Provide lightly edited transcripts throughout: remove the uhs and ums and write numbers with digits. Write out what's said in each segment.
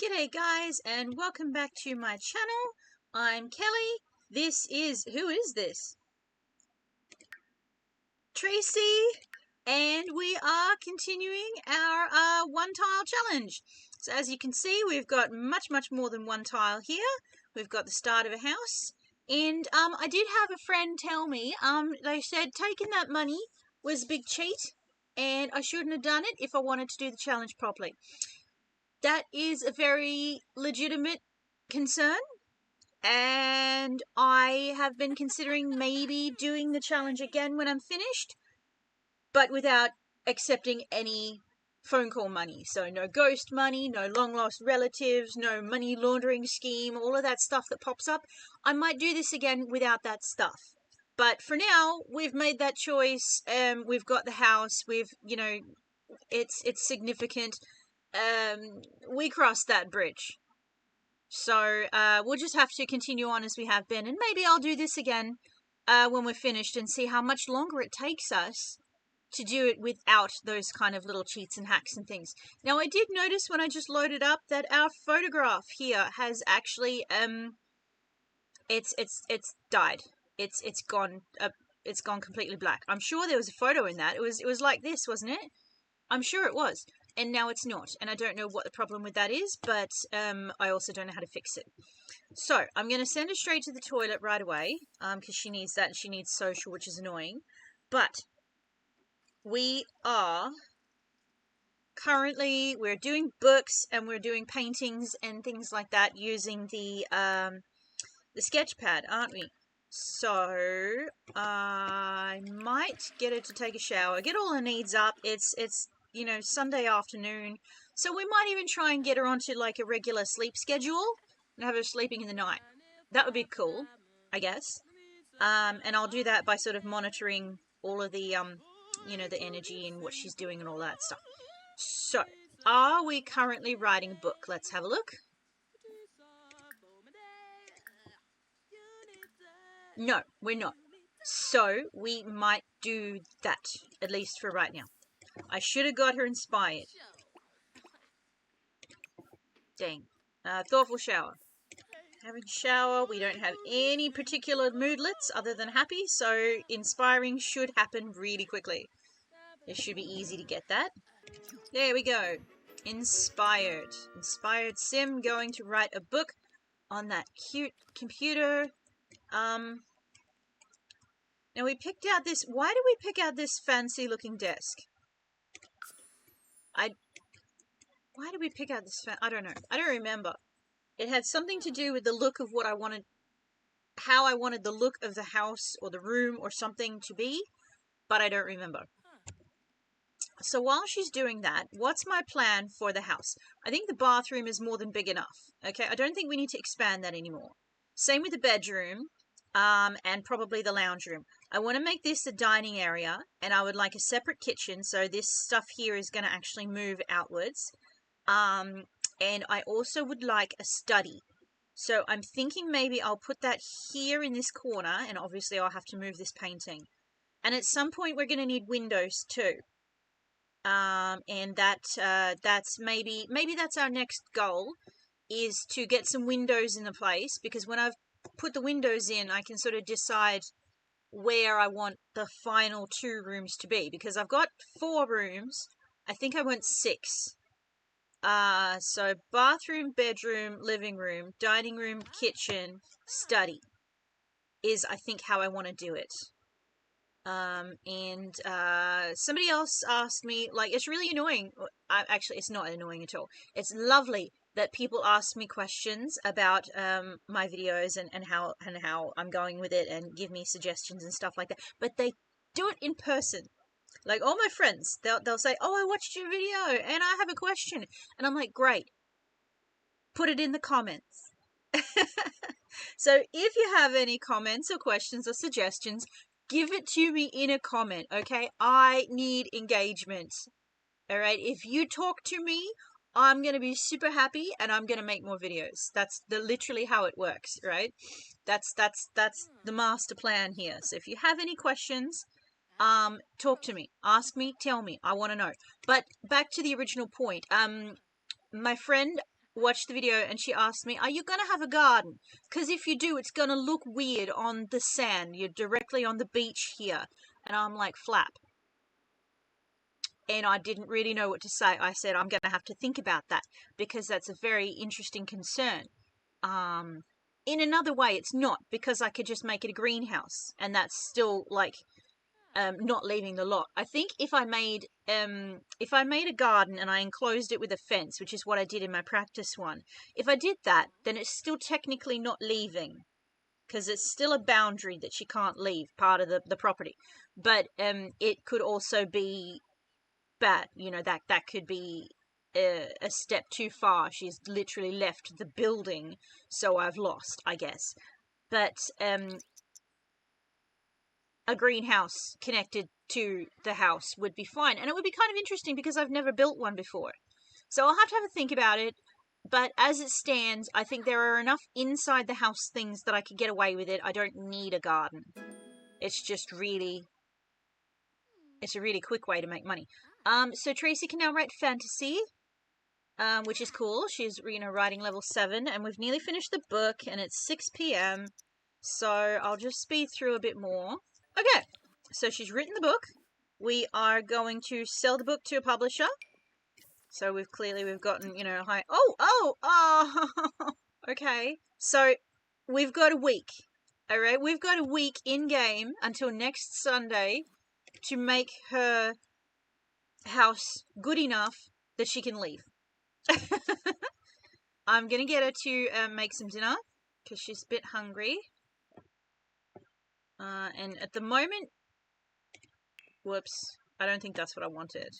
G'day guys, and welcome back to my channel. I'm Kelly. Who is this? Tracy, and we are continuing our one tile challenge. So as you can see, we've got much more than one tile here. We've got the start of a house, and I did have a friend tell me, they said taking that money was a big cheat, and I shouldn't have done it if I wanted to do the challenge properly. That is a very legitimate concern, and I have been considering maybe doing the challenge again when I'm finished, but without accepting any phone call money. So no ghost money, no long lost relatives, no money laundering scheme, all of that stuff that pops up. I might do this again without that stuff. But for now, we've made that choice. We've got the house. It's significant. We crossed that bridge. So we'll just have to continue on as we have been, and maybe I'll do this again when we're finished and see how much longer it takes us to do it without those kind of little cheats and hacks and things. Now, I did notice when I just loaded up that our photograph here has actually it's died. It's gone. It's gone completely black. I'm sure there was a photo in that. It was like this, wasn't it? I'm sure it was. And now it's not, and I don't know what the problem with that is, but I also don't know how to fix it. So I'm going to send her straight to the toilet right away, because she needs that, and she needs social, which is annoying. But we're doing books, and we're doing paintings and things like that using the sketch pad, aren't we? So I might get her to take a shower, get all her needs up. It's Sunday afternoon, so we might even try and get her onto like a regular sleep schedule and have her sleeping in the night. That would be cool, I guess. And I'll do that by sort of monitoring all of the the energy and what she's doing and all that stuff. So, are we currently writing a book? Let's have a look. No, we're not. So, we might do that, at least for right now. I should have got her inspired. Dang. Thoughtful shower. Having shower, we don't have any particular moodlets other than happy, so inspiring should happen really quickly. It should be easy to get that. There we go. Inspired. Inspired sim going to write a book on that cute computer. Now we picked out this... Why did we pick out this fancy looking desk? Why did we pick out this I don't know. I don't remember. It had something to do with the look of what I wanted, how I wanted the look of the house or the room or something to be, but I don't remember. So while she's doing that, what's my plan for the house? I think the bathroom is more than big enough. Okay, I don't think we need to expand that anymore. Same with the bedroom, and probably the lounge room. I want to make this a dining area, and I would like a separate kitchen, so this stuff here is going to actually move outwards. And I also would like a study. So I'm thinking maybe I'll put that here in this corner, and obviously I'll have to move this painting. And at some point we're going to need windows too. And that's maybe that's our next goal, is to get some windows in the place, because when I've put the windows in, I can sort of decide where I want the final 2 rooms to be, because I've got 4 rooms. I think I want 6. So bathroom, bedroom, living room, dining room, kitchen, study is, I think, how I want to do it. Somebody else asked me, like, it's really annoying. Actually, it's not annoying at all. It's lovely that people ask me questions about my videos and how I'm going with it, and give me suggestions and stuff like that. But they do it in person. Like, all my friends, they'll say, "Oh, I watched your video and I have a question." And I'm like, "Great. Put it in the comments." So if you have any comments or questions or suggestions, give it to me in a comment, okay? I need engagement. All right? If you talk to me, I'm going to be super happy, and I'm going to make more videos. That's literally how it works, right? That's the master plan here. So if you have any questions, talk to me, ask me, tell me. I want to know. But back to the original point. My friend watched the video and she asked me, are you going to have a garden? Because if you do, it's going to look weird on the sand. You're directly on the beach here. And I'm like, flap. And I didn't really know what to say. I said, I'm going to have to think about that because that's a very interesting concern. In another way, it's not, because I could just make it a greenhouse and that's still like not leaving the lot. I think if I made a garden and I enclosed it with a fence, which is what I did in my practice one, if I did that, then it's still technically not leaving because it's still a boundary that she can't leave, part of the property. But it could also be bad, that could be a step too far. She's literally left the building, so I've lost, I guess. But a greenhouse connected to the house would be fine. And it would be kind of interesting because I've never built one before. So I'll have to have a think about it. But as it stands, I think there are enough inside the house things that I could get away with it. I don't need a garden. It's just really... It's a really quick way to make money. So Tracy can now write fantasy, which is cool. She's, writing level 7, and we've nearly finished the book, and it's 6 p.m. So I'll just speed through a bit more. Okay, so she's written the book. We are going to sell the book to a publisher. So we've gotten, high... Oh! Okay, so we've got a week. Alright, we've got a week in-game until next Sunday to make her house good enough that she can leave. I'm gonna get her to make some dinner because she's a bit hungry. And at the moment, whoops, I don't think that's what I wanted.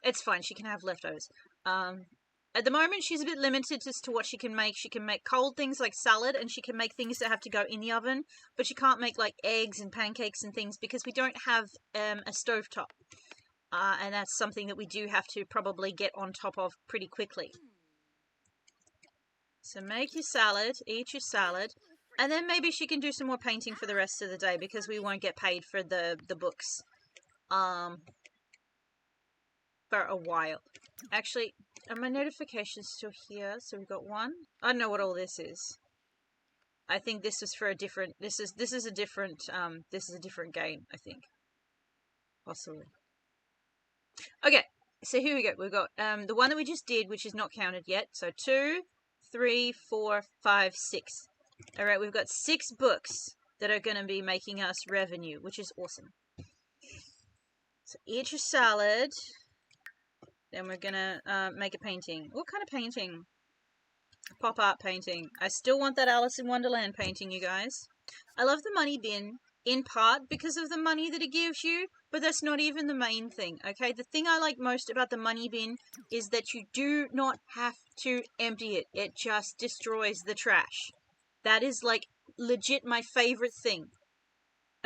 It's fine, she can have leftovers. At the moment, she's a bit limited as to what she can make. She can make cold things like salad, and she can make things that have to go in the oven, but she can't make like eggs and pancakes and things because we don't have a stovetop. And that's something that we do have to probably get on top of pretty quickly. So make your salad, eat your salad, and then maybe she can do some more painting for the rest of the day because we won't get paid for the books for a while. Actually, are my notifications still here? So we've got one. I don't know what all this is. I think this is for a different... This is a different game, I think. Possibly. Okay, so here we go. We've got the one that we just did, which is not counted yet. So 2, 3, 4, 5, 6. Alright, we've got 6 books that are going to be making us revenue, which is awesome. So eat your salad. Then we're going to make a painting. What kind of painting? Pop art painting. I still want that Alice in Wonderland painting, you guys. I love the money bin, in part because of the money that it gives you, but that's not even the main thing, okay? The thing I like most about the money bin is that you do not have to empty it. It just destroys the trash. That is, like, legit my favorite thing.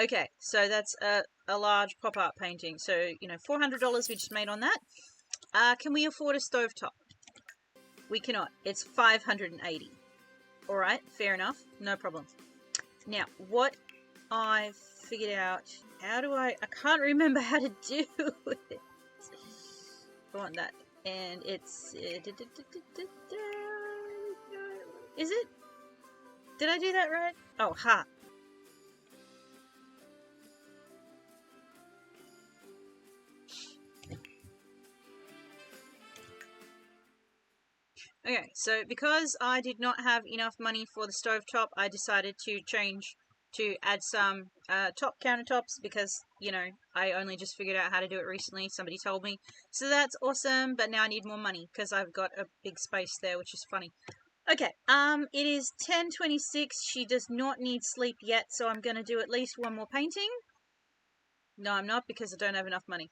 Okay, so that's a large pop art painting. So, $400 we just made on that. Can we afford a stovetop? We cannot. It's $580. Alright, fair enough. No problem. Now, what I figured out... How do I can't remember how to do it. I want that. And it's... Is it? Did I do that right? Oh, ha. Okay, so because I did not have enough money for the stovetop, I decided to change to add some top countertops because, I only just figured out how to do it recently. Somebody told me. So that's awesome, but now I need more money because I've got a big space there, which is funny. Okay, it is 10:26. She does not need sleep yet, so I'm going to do at least one more painting. No, I'm not because I don't have enough money.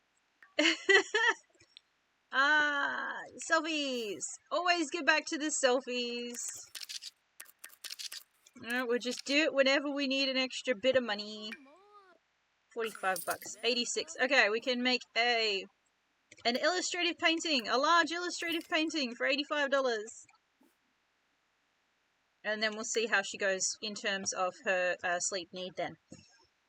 Selfies! Always get back to the selfies. We'll just do it whenever we need an extra bit of money. 45 bucks. 86. Okay, we can make an illustrative painting. A large illustrative painting for $85. And then we'll see how she goes in terms of her sleep need then.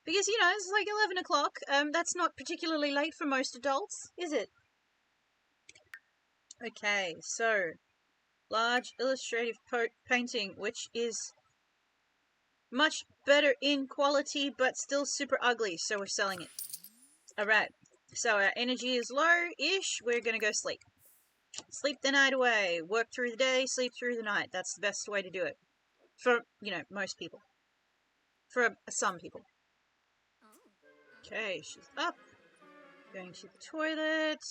Because, it's like 11 o'clock. That's not particularly late for most adults, is it? Okay, so Large illustrative painting, which is much better in quality, but still super ugly, so we're selling it. Alright, so our energy is low-ish, we're gonna go sleep. Sleep the night away, work through the day, sleep through the night. That's the best way to do it. For, you know, most people. For some people. Okay, she's up. Going to the toilet.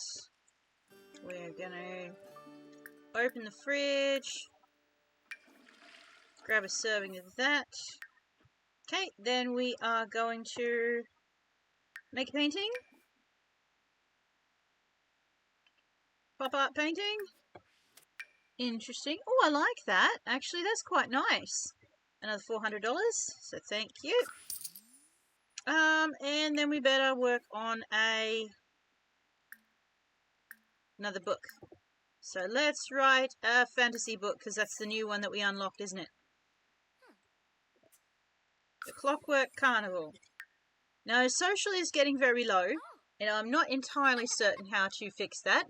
We're gonna open the fridge. Grab a serving of that. Okay, then we are going to make a painting. Pop art painting. Interesting. Oh, I like that. Actually, that's quite nice. Another $400, so thank you. And then we better work on another book. So let's write a fantasy book, because that's the new one that we unlocked, isn't it? The Clockwork Carnival. Now, social is getting very low, and I'm not entirely certain how to fix that.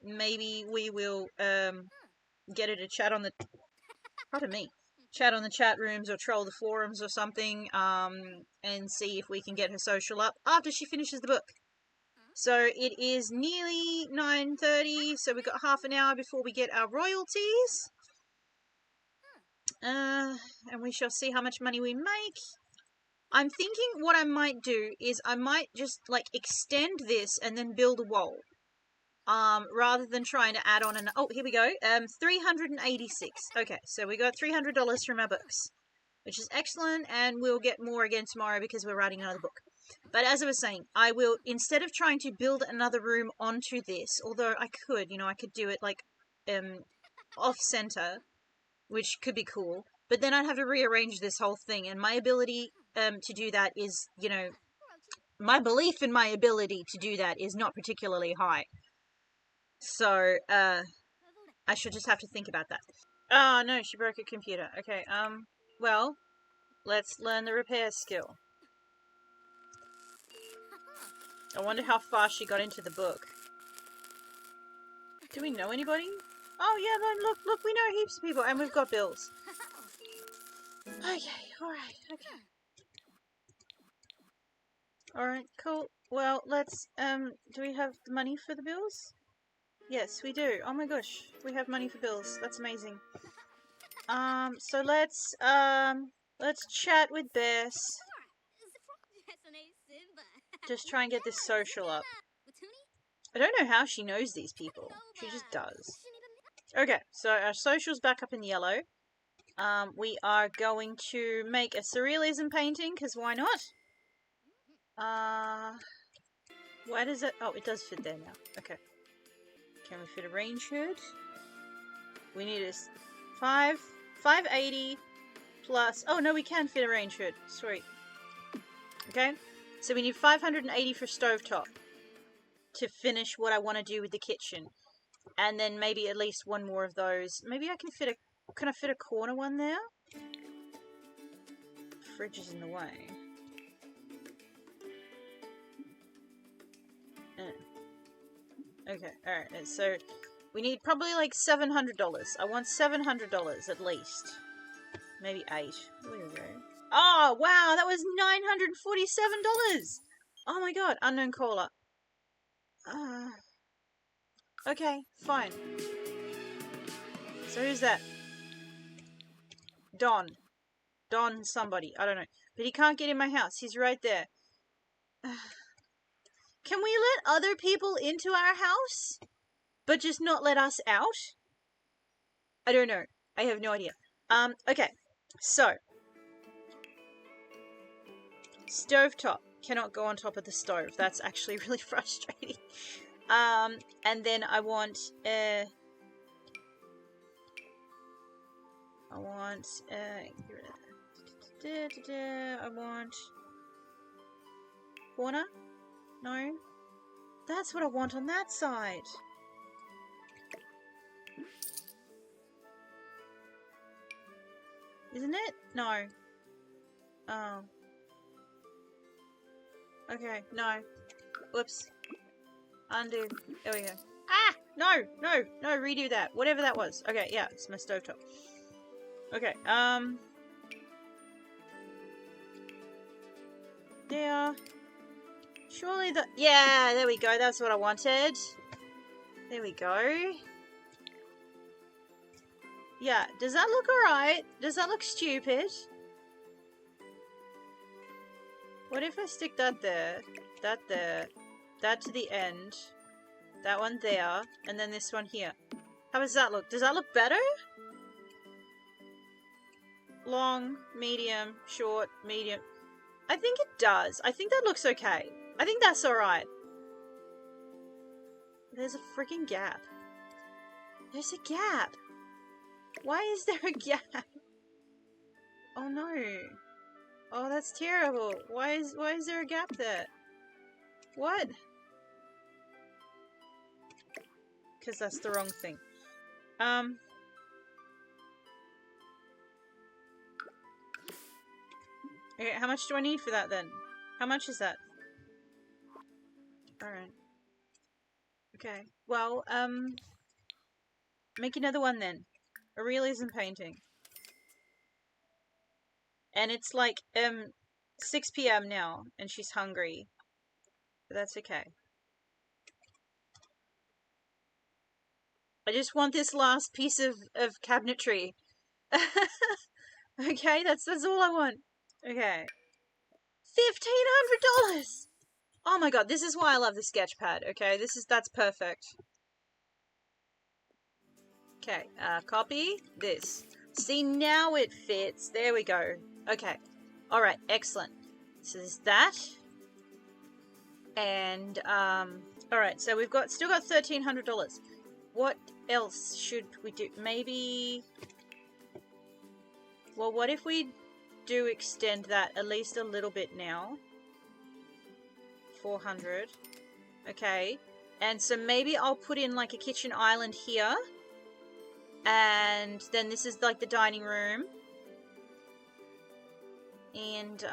Maybe we will get her to chat on the... Pardon me. Chat on the chat rooms or troll the forums or something, and see if we can get her social up after she finishes the book. So it is nearly 9:30, so we've got half an hour before we get our royalties. And we shall see how much money we make. I'm thinking what I might do is I might just, like, extend this and then build a wall. Rather than trying to add on an... Oh, here we go. 386. Okay, so we got $300 from our books, which is excellent, and we'll get more again tomorrow because we're writing another book. But as I was saying, I will, instead of trying to build another room onto this, although I could, you know, I could do it, like, off-center, which could be cool, but then I'd have to rearrange this whole thing, and my ability to do that is, you know, my belief in my ability to do that is not particularly high. So, I should just have to think about that. Oh, no, she broke her computer. Okay, well, let's learn the repair skill. I wonder how far she got into the book. Do we know anybody? Oh, yeah, look, we know heaps of people, and we've got bills. Okay, alright, okay. Alright, cool. Well, let's, do we have the money for the bills? Yes, we do. Oh my gosh, we have money for bills. That's amazing. So let's chat with Bess. Just try and get this social up. I don't know how she knows these people. She just does. Okay, so our social's back up in yellow. We are going to make a surrealism painting, because why not? Why does it... Oh, it does fit there now. Okay. Can we fit a range hood? We need a 580 plus... Oh, no, we can fit a range hood. Sweet. Okay. So we need 580 for stovetop to finish what I want to do with the kitchen. And then maybe at least one more of those. Maybe I can fit a... Can I fit a corner one there? Fridge is in the way. Okay, alright, so we need probably like $700. I want $700 at least. Maybe 8. There we go. Oh, wow, that was $947! Oh my god, unknown caller. Okay, fine. So who's that? Don somebody, I don't know. But he can't get in my house, he's right there. Can we let other people into our house, but just not let us out? I don't know. I have no idea. Okay. So. Stovetop. Cannot go on top of the stove. That's actually really frustrating. And then I want, I want corner? No? That's what I want on that side. Isn't it? No. Oh. Okay, no. Whoops. Undo. There we go. Ah! No, no, no, redo that. Whatever that was. Okay, yeah, it's my stovetop. Okay, there. Surely the... Yeah, there we go. That's what I wanted. There we go. Yeah, does that look alright? Does that look stupid? What if I stick that there, that to the end, that one there, and then this one here? How does that look? Does that look better? Long, medium, short, medium. I think it does. I think that looks okay. I think that's alright. There's a freaking gap. There's a gap. Why is there a gap? Oh no. Oh, that's terrible. Why is there a gap there? What? Because that's the wrong thing. Okay, how much do I need for that then? How much is that? Alright. Okay. Well, make another one then. A realism painting. And it's like, 6 PM now, and she's hungry. But that's okay. I just want this last piece of cabinetry. Okay, that's all I want. Okay. $1,500! Oh my god, this is why I love the sketch pad, okay? That's perfect. Okay, copy this. See, now it fits. There we go. Okay. Alright, excellent. So there's that. And, alright, so we've still got $1,300. What else should we do? Maybe... Well, what if we do extend that at least a little bit now? 400. Okay. And so maybe I'll put in like a kitchen island here. And then this is like the dining room. And,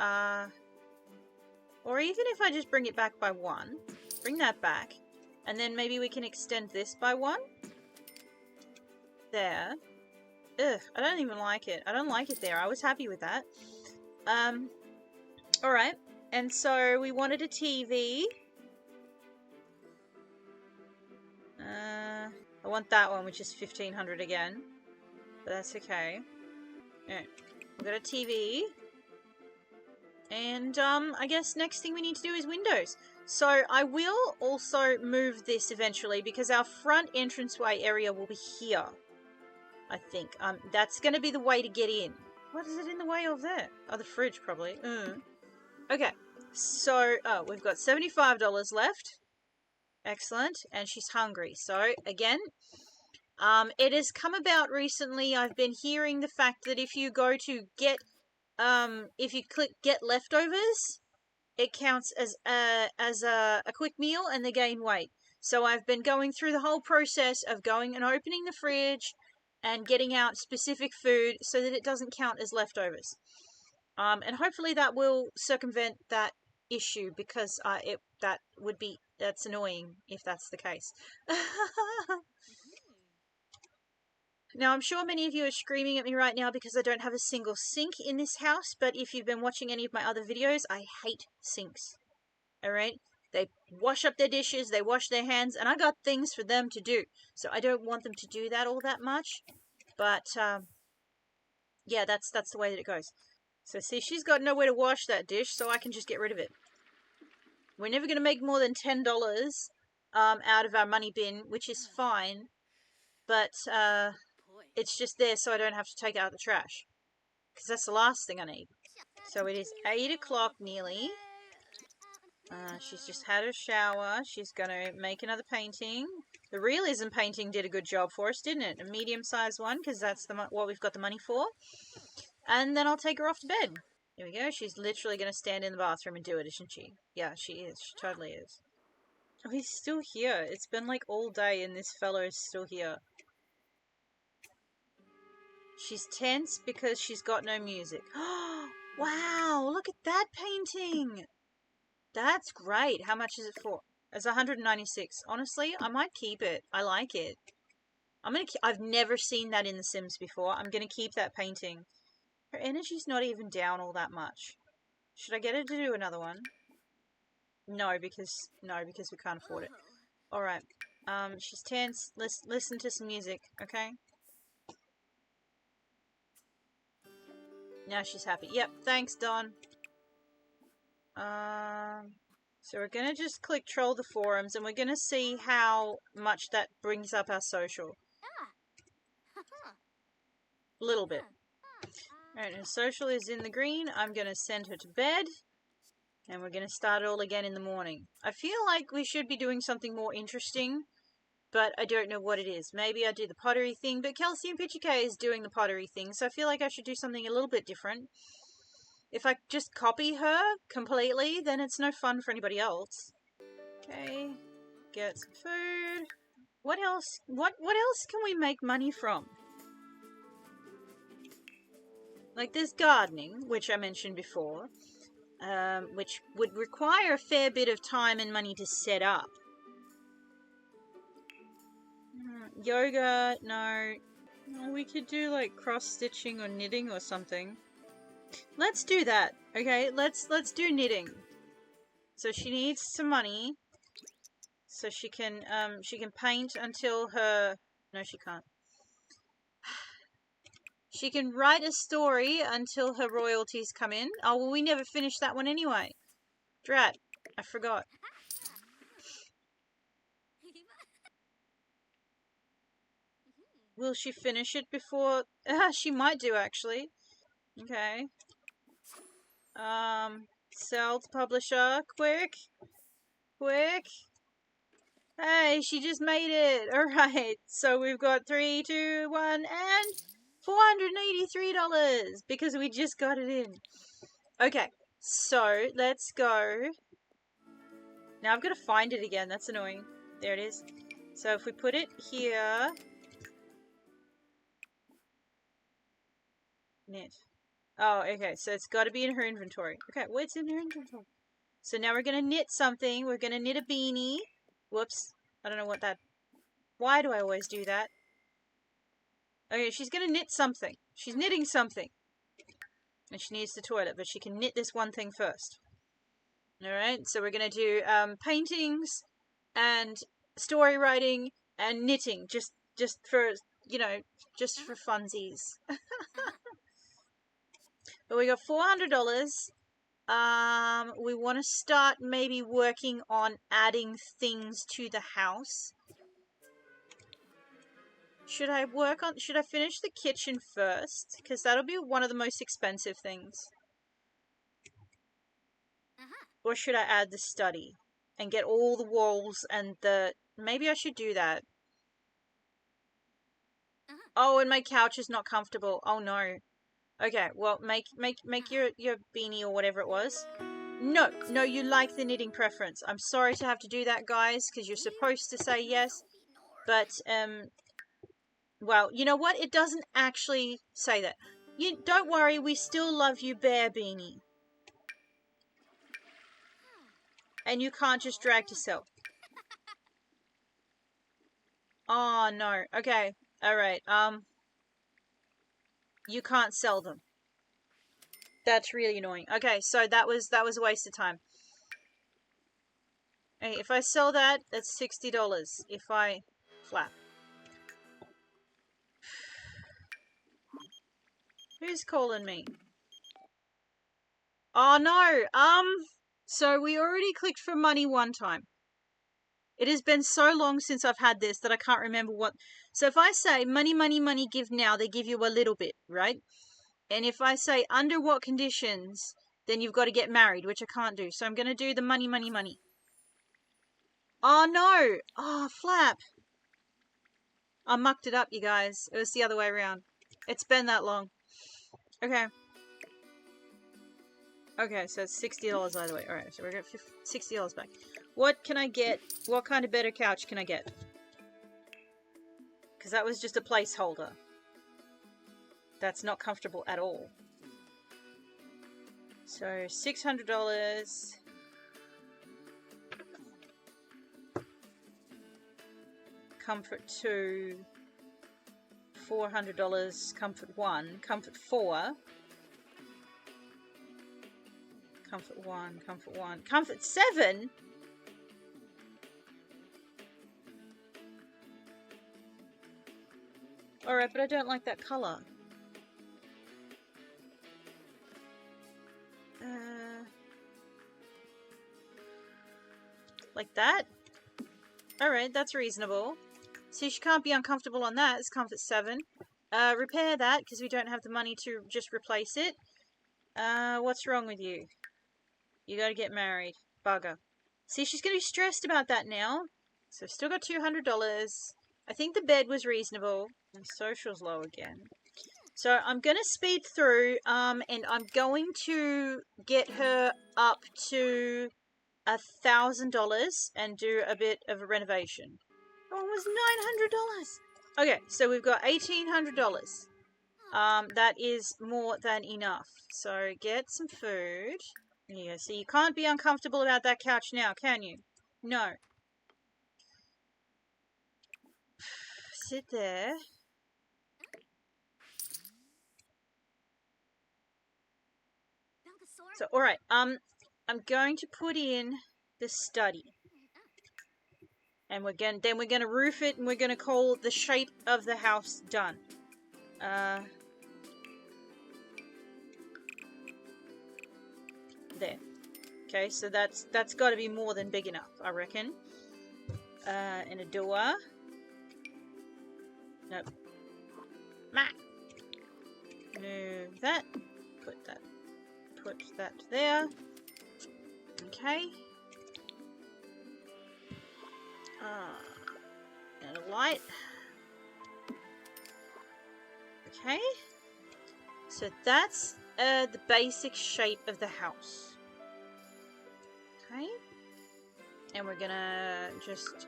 or even if I just bring it back by 1. Bring that back. And then maybe we can extend this by 1. There. Ugh, I don't even like it. I don't like it there. I was happy with that. Alright. And so we wanted a TV. I want that one, which is 1,500 again. But that's okay. Yeah. We've got a TV. And, I guess next thing we need to do is windows. So I will also move this eventually because our front entranceway area will be here. I think. That's going to be the way to get in. What is it in the way of there? Oh, the fridge, probably. Okay. So, oh, we've got $75 left. Excellent. And she's hungry. So, again, it has come about recently. I've been hearing the fact that if you go to get, if you click get leftovers, it counts as a quick meal and they gain weight. So I've been going through the whole process of going and opening the fridge and getting out specific food so that it doesn't count as leftovers. And hopefully that will circumvent that issue because that's annoying if that's the case. Now, I'm sure many of you are screaming at me right now because I don't have a single sink in this house, but if you've been watching any of my other videos, I hate sinks. Alright? They wash up their dishes, they wash their hands, and I got things for them to do. So I don't want them to do that all that much. But, yeah, that's the way that it goes. So, see, she's got nowhere to wash that dish, so I can just get rid of it. We're never going to make more than $10 out of our money bin, which is fine. But, it's just there so I don't have to take it out of the trash. Because that's the last thing I need. So it is 8 o'clock nearly. She's just had her shower. She's going to make another painting. The realism painting did a good job for us, didn't it? A medium-sized one, because that's what we've got the money for. And then I'll take her off to bed. Here we go. She's literally going to stand in the bathroom and do it, isn't she? Yeah, she is. She totally is. Oh, he's still here. It's been like all day and this fellow is still here. She's tense because she's got no music. Wow, look at that painting. That's great. How much is it for? It's 196. Honestly, I might keep it. I like it. I've never seen that in The Sims before. I'm gonna keep that painting. Her energy's not even down all that much. Should I get her to do another one? No, because we can't afford it. All right. She's tense. Let's listen to some music, okay? Now she's happy. Yep. Thanks, Don. So we're gonna just click troll the forums, and we're gonna see how much that brings up our social. A little bit. Alright, her social is in the green. I'm gonna send her to bed. And we're gonna start it all again in the morning. I feel like we should be doing something more interesting, but I don't know what it is. Maybe I do the pottery thing, but Kelsey and Pitchy K is doing the pottery thing, so I feel like I should do something a little bit different. If I just copy her completely, then it's no fun for anybody else. Okay, get some food. What else? What else can we make money from? Like there's gardening, which I mentioned before, which would require a fair bit of time and money to set up. Yoga, no. We could do like cross-stitching or knitting or something. Let's do that, okay? Let's do knitting. So she needs some money, so she can paint until her. No, she can't. She can write a story until her royalties come in. Oh, well, we never finished that one anyway. Drat, I forgot. Will she finish it before? She might do, actually. Okay. Sell to publisher. Quick. Quick. Hey, she just made it. Alright. So we've got 3, 2, 1, and $483 because we just got it in. Okay. So let's go. Now I've got to find it again. That's annoying. There it is. So if we put it here. Knit. Oh, okay. So it's got to be in her inventory. Okay, what's in her inventory? So now we're going to knit something. We're going to knit a beanie. Whoops. I don't know what that... Why do I always do that? Okay, she's going to knit something. She's knitting something. And she needs the toilet, but she can knit this one thing first. Alright, so we're going to do paintings and story writing and knitting. Just for, you know, just for funsies. But we got $400. We want to start maybe working on adding things to the house. Should I finish the kitchen first? Because that'll be one of the most expensive things. Or should I add the study? And get all the walls and the... Maybe I should do that. Oh, and my couch is not comfortable. Oh no. Okay, well, make your beanie or whatever it was. No, you like the knitting preference. I'm sorry to have to do that, guys, because you're supposed to say yes. But, well, you know what? It doesn't actually say that. Don't worry, we still love you, Bear Beanie. And you can't just drag to sell. Oh, no. Okay. Alright, you can't sell them. That's really annoying. Okay, so that was a waste of time. Hey, if I sell that, that's $60. If I flap. Who's calling me? Oh no, so we already clicked for money one time. It has been so long since I've had this that I can't remember what. So if I say money, money, money, give now, they give you a little bit, right? And if I say under what conditions, then you've got to get married, which I can't do. So I'm going to do the money, money, money. Oh no! Oh, flap. I mucked it up, you guys. It was the other way around. It's been that long. Okay. Okay, so it's $60 either way. Alright, so we're going to get $60 back. What can I get? What kind of better couch can I get? Because that was just a placeholder. That's not comfortable at all. So, $600. Comfort 2, $400, Comfort 1, Comfort 4, Comfort 1, Comfort 1, Comfort 7? Alright, but I don't like that colour. Like that? Alright, that's reasonable. See, she can't be uncomfortable on that. It's Comfort 7. Repair that, because we don't have the money to just replace it. What's wrong with you? You gotta get married. Bugger. See, she's gonna be stressed about that now. So, still got $200. I think the bed was reasonable. And social's low again. So, I'm gonna speed through, and I'm going to get her up to $1,000 and do a bit of a renovation. Oh, it was $900. Okay, so we've got $1,800. That is more than enough. So get some food. Yeah, so you can't be uncomfortable about that couch now, can you? No. Sit there. So, alright, I'm going to put in the study. And we're gonna roof it, and we're gonna call the shape of the house done. There. Okay, so that's got to be more than big enough, I reckon. And a door. Nope. Move that. Put that there. Okay. And a light. Okay. So that's the basic shape of the house. Okay. And we're gonna just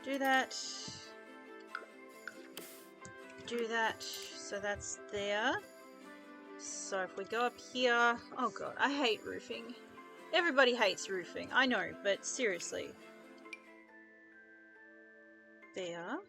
do that. Do that. So that's there. So if we go up here... Oh god, I hate roofing. Everybody hates roofing. I know, but seriously. There.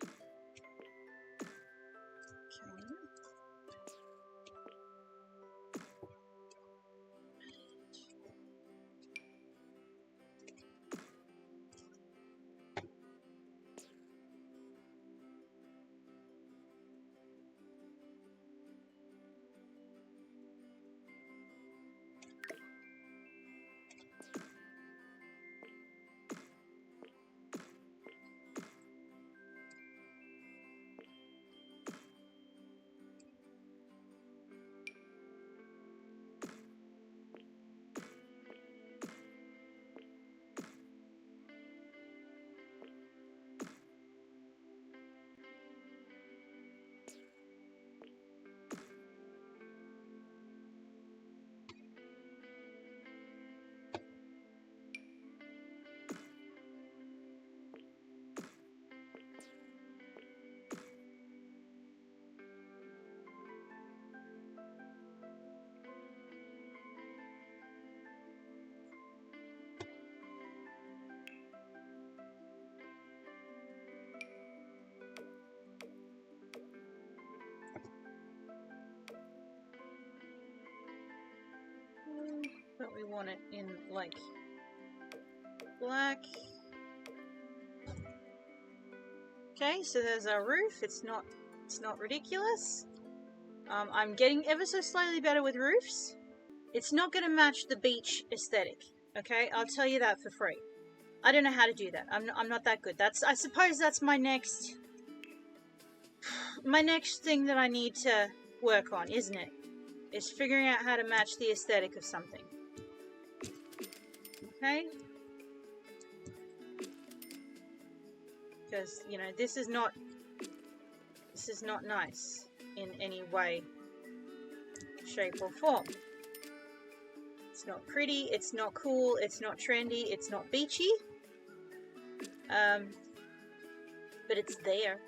But we want it in, like, black. Okay, so there's our roof. It's not ridiculous. I'm getting ever so slightly better with roofs. It's not going to match the beach aesthetic. Okay, I'll tell you that for free. I don't know how to do that. I'm not that good. I suppose that's my next thing that I need to work on, isn't it? Is figuring out how to match the aesthetic of something. Okay? Because, you know, this is not nice in any way, shape, or form. It's not pretty, it's not cool, it's not trendy, it's not beachy. But it's there.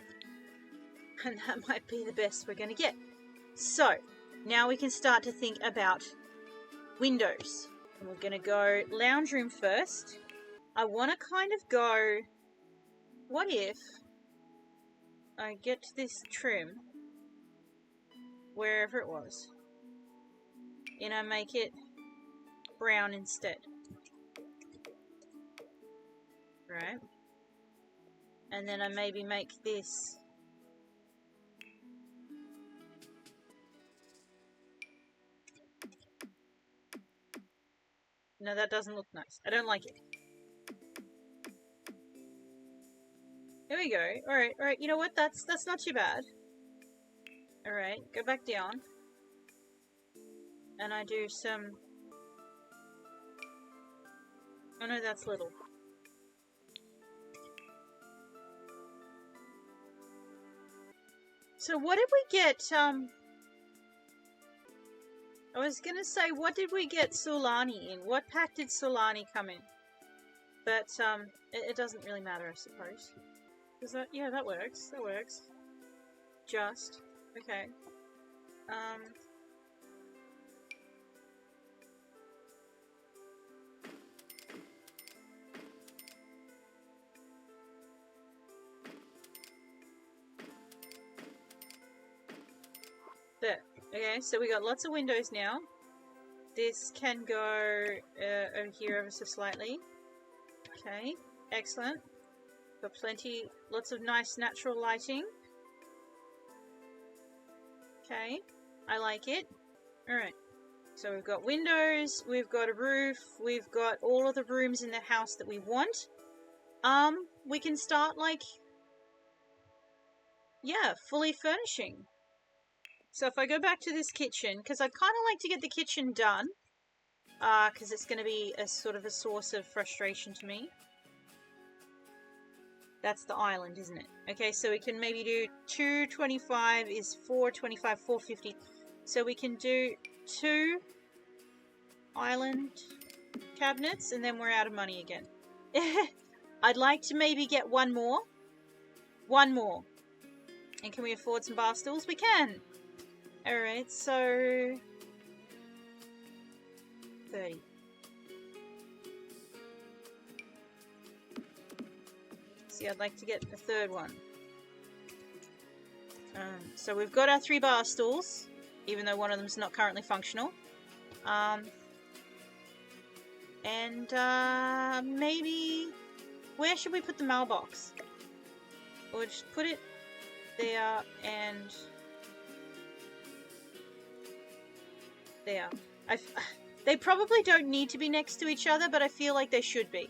And that might be the best we're going to get. So, now we can start to think about windows. And we're going to go lounge room first. I want to kind of go what if I get this trim, wherever it was, and I make it brown instead, right? And then I maybe make this no, that doesn't look nice. I don't like it. There we go. Alright, alright, you know what? That's not too bad. Alright, go back down. And I do some... Oh no, that's little. So what did we get, I was gonna say, what did we get Sulani in? What pack did Sulani come in? But, it doesn't really matter, I suppose. Is that, yeah, that works. That works. Just. Okay. There. Okay, so we got lots of windows now. This can go over here ever so slightly. Okay, excellent. Got plenty, lots of nice natural lighting. Okay, I like it. Alright, so we've got windows, we've got a roof, we've got all of the rooms in the house that we want. We can start, like, yeah, fully furnishing. So if I go back to this kitchen, because I'd kind of like to get the kitchen done, because it's going to be a sort of a source of frustration to me. That's the island, isn't it? Okay, so we can maybe do 225 is 425, 450. So we can do 2 island cabinets, and then we're out of money again. I'd like to maybe get one more. One more. And can we afford some bar stools? We can! Alright, so... 30. See, I'd like to get a third one. So we've got our 3 bar stools, even though one of them's not currently functional. Maybe... Where should we put the mailbox? Or just put it there and... There. They probably don't need to be next to each other, but I feel like they should be.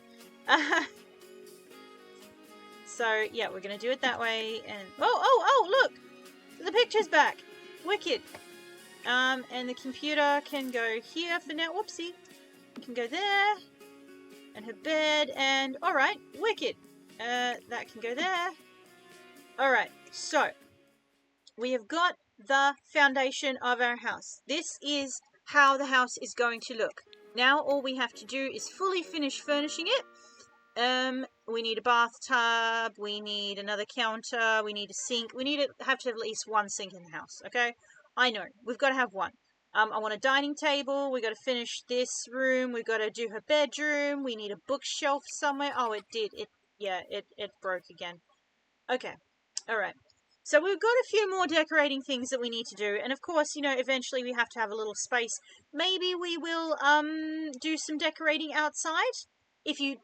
So, yeah, we're going to do it that way, and... Oh, look! The picture's back! Wicked! And the computer can go here for now. Whoopsie! Can go there. And her bed, and... Alright, wicked! That can go there. Alright, so... We have got the foundation of our house. This is how the house is going to look. Now all we have to do is fully finish furnishing it. We need a bathtub, we need another counter, we need a sink. We need to have at least one sink in the house, okay? I know, we've got to have one. I want a dining table, we got to finish this room, we got to do her bedroom, we need a bookshelf somewhere. Oh, it did. It broke again. Okay, alright. So we've got a few more decorating things that we need to do, and of course, you know, eventually we have to have a little space. Maybe we will do some decorating outside. If you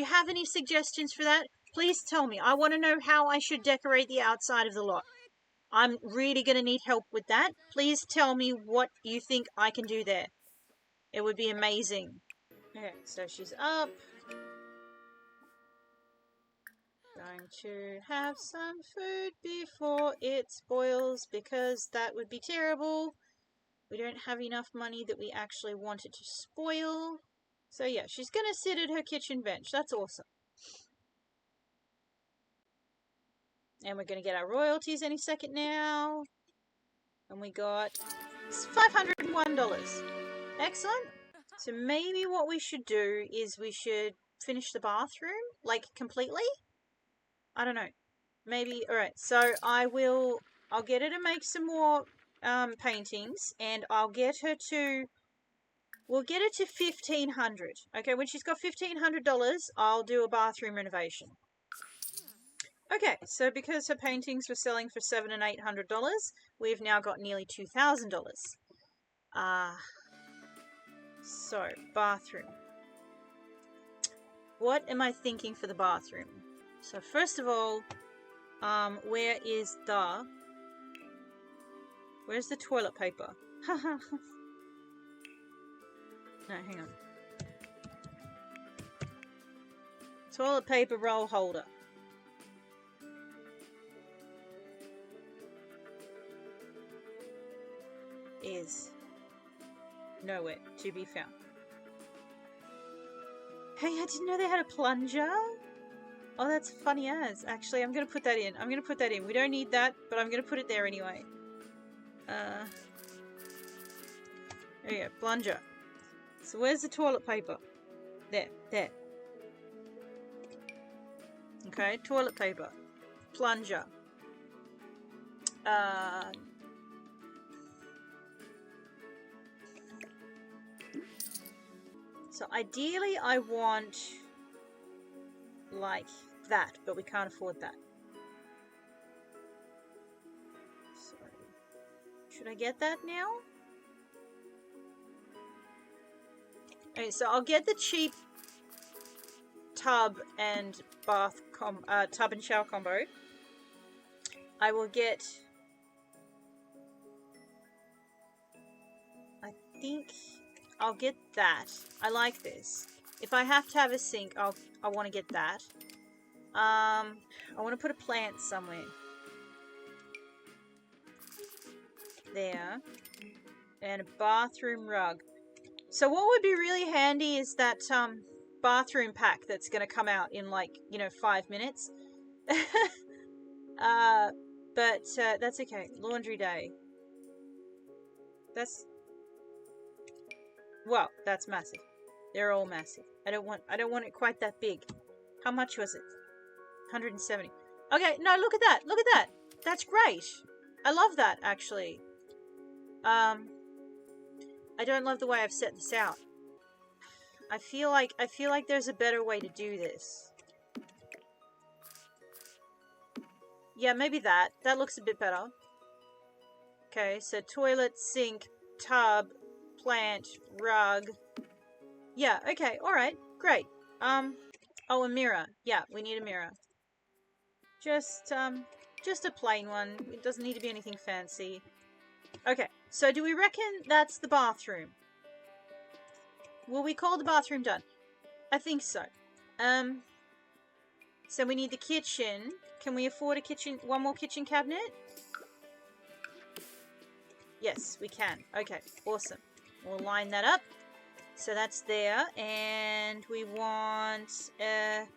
have any suggestions for that, please tell me. I want to know how I should decorate the outside of the lot. I'm really going to need help with that. Please tell me what you think I can do there. It would be amazing. Okay, so she's up. Going to have some food before it spoils, because that would be terrible. We don't have enough money that we actually want it to spoil. So yeah, she's going to sit at her kitchen bench. That's awesome. And we're going to get our royalties any second now. And we got $501. Excellent. So maybe what we should do is we should finish the bathroom, like, completely. I don't know. Maybe, alright, so I'll get her to make some more paintings, and I'll get her to, we'll get her to $1,500. Okay, when she's got $1,500, I'll do a bathroom renovation. Okay, so because her paintings were selling for $700 and $800, we've now got nearly $2,000. So bathroom. What am I thinking for the bathroom? So first of all, where's the toilet paper? No, hang on. Toilet paper roll holder. Is nowhere to be found. Hey, I didn't know they had a plunger. Oh, that's funny as. Actually, I'm going to put that in. We don't need that, but I'm going to put it there anyway. There you go, plunger. So where's the toilet paper? There. Okay, toilet paper. Plunger. So ideally I want like that, but we can't afford that. So, should I get that now? Okay, so I'll get the cheap tub and tub and shower combo. I will get, I think I'll get that. I like this. If I have to have a sink, I want to get that. I want to put a plant somewhere. There. And a bathroom rug. So what would be really handy is that bathroom pack that's going to come out in 5 minutes. But that's okay. Laundry day. That's massive. They're all massive. I don't want it quite that big. How much was it? 170. Okay, no, look at that. Look at that. That's great. I love that, actually. I don't love the way I've set this out. I feel like there's a better way to do this. Yeah, maybe that. That looks a bit better. Okay, so toilet, sink, tub, plant, rug. Yeah, okay, alright, great. Oh, a mirror. Yeah, we need a mirror. Just a plain one. It doesn't need to be anything fancy. Okay, so do we reckon that's the bathroom? Will we call the bathroom done? I think so. So we need the kitchen. Can we afford a kitchen? One more kitchen cabinet? Yes, we can. Okay, awesome. We'll line that up. So that's there. And we want a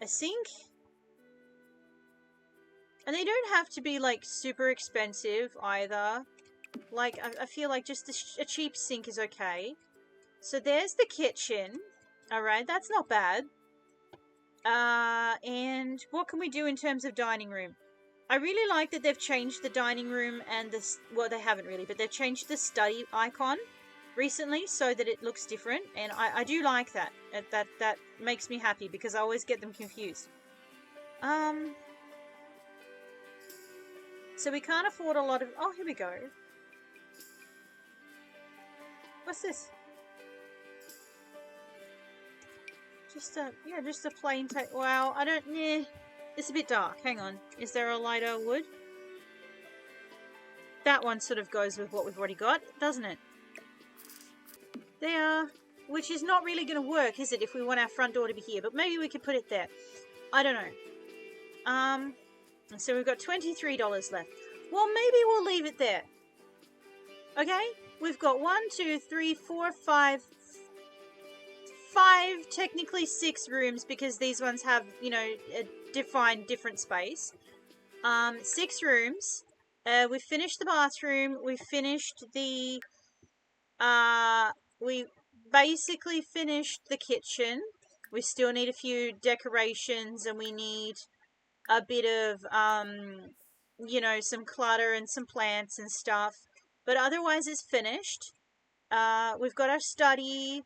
sink. And they don't have to be, super expensive either. I feel like just a cheap sink is okay. So there's the kitchen. Alright, that's not bad. And what can we do in terms of dining room? I really like that they've changed the dining room and this. Well, they haven't really, but they've changed the study icon recently so that it looks different, and I do like that. That makes me happy because I always get them confused. So we can't afford a lot of. Oh, here we go. What's this? Just a plain table. Wow, I don't. It's a bit dark. Hang on. Is there a lighter wood? That one sort of goes with what we've already got, doesn't it? There. Which is not really going to work, is it, if we want our front door to be here? But maybe we could put it there. I don't know. So we've got $23 left. Well, maybe we'll leave it there. Okay? We've got 1, 2, 3, 4, 5, technically 6 rooms because these ones have, a defined different space. 6 rooms. We've finished the bathroom. We've finished the, we basically finished the kitchen. We still need a few decorations and we need a bit of, some clutter and some plants and stuff. But otherwise it's finished. We've got our study.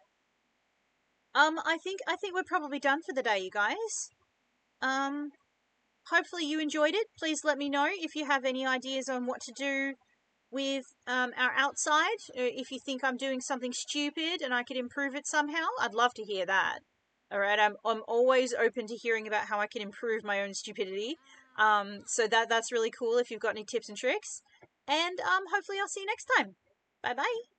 I think we're probably done for the day, you guys. hopefully you enjoyed it. Please let me know if you have any ideas on what to do with our outside. If you think I'm doing something stupid and I could improve it somehow, I'd love to hear that. All right, I'm always open to hearing about how I can improve my own stupidity. So that's really cool if you've got any tips and tricks. And hopefully I'll see you next time. Bye bye.